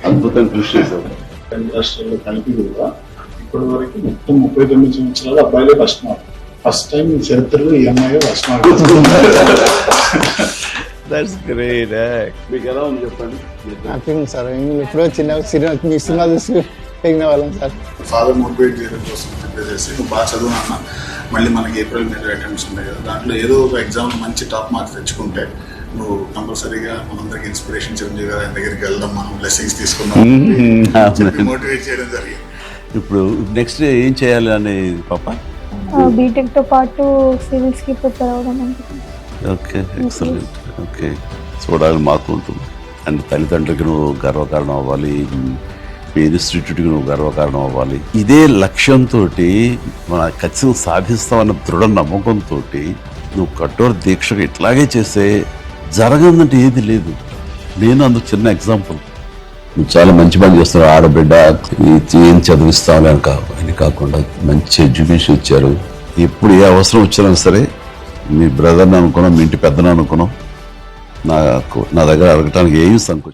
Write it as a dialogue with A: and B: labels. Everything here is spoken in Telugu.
A: అద్భుతం కృషి చేశారు.
B: రాష్ట్రాల్లో కలిపి కూడా ఇప్పటి వరకు మొత్తం 39 సంవత్సరాలు అబ్బాయిలే ఫస్ట్ టైం చరిత్రలో ఈ అమ్మాయి ఫస్ట్
C: That's great.
A: మీకు ఎలా ఉంది చెప్పండి.
D: హ్యాపీగా సార్ ఎప్పుడో మీ సినిమా చూసి పెరిగిన వాళ్ళం సార్.
B: ఫాదర్ మోటివేట్ చేయడం కోసం చెప్పేసి నువ్వు బాగా చదువు అన్న, మళ్ళీ మనకి ఏప్రిల్ మే అటెంప్ట్స్ ఉంటాయి కదా, దాంట్లో ఏదో ఒక ఎగ్జామ్ మంచి టాప్ మార్క్స్ తెచ్చుకుంటే నువ్వు కంపల్సరీగా మనందరికి ఇన్స్పిరేషన్ చిరంజీవి గారు ఆయన దగ్గరికి వెళ్దాం, మనం బ్లెస్సింగ్స్ తీసుకుందాం మోటివేట్ చేయడం జరిగింది.
C: ఇప్పుడు నెక్స్ట్ ఏం చేయాలి అని పాప?
E: బీటెక్ తో పాటు సివిల్స్ కి ప్రిపేర్ అవ్వడం అనుకుంటున్నాను.
C: Okay, excellent. ఓకే, చూడాలి మాకు ఉంటుంది. అండ్ తల్లిదండ్రులకి నువ్వు గర్వకారణం అవ్వాలి, మీ ఇన్స్టిట్యూట్కి నువ్వు గర్వకారణం అవ్వాలి. ఇదే లక్ష్యంతో మన ఖచ్చితంగా సాధిస్తామన్న దృఢ నమ్మకంతో నువ్వు కఠోర దీక్షగా ఇట్లాగే చేస్తే జరగదంటే ఏది లేదు. నేను అందుకు చిన్న ఎగ్జాంపుల్. నువ్వు చాలా మంచి పని చేస్తున్నావు. ఆడబిడ్డ ఏం చదివిస్తావు అని కాకుండా మంచి ఎడ్యుకేషన్ ఇచ్చారు. ఎప్పుడు ఏ అవసరం వచ్చినా సరే మీ బ్రదర్ని అనుకున్నాం, మీ ఇంటి పెద్దను అనుకున్నాం, నా దగ్గర అడగటానికి ఏమి సంకోచం.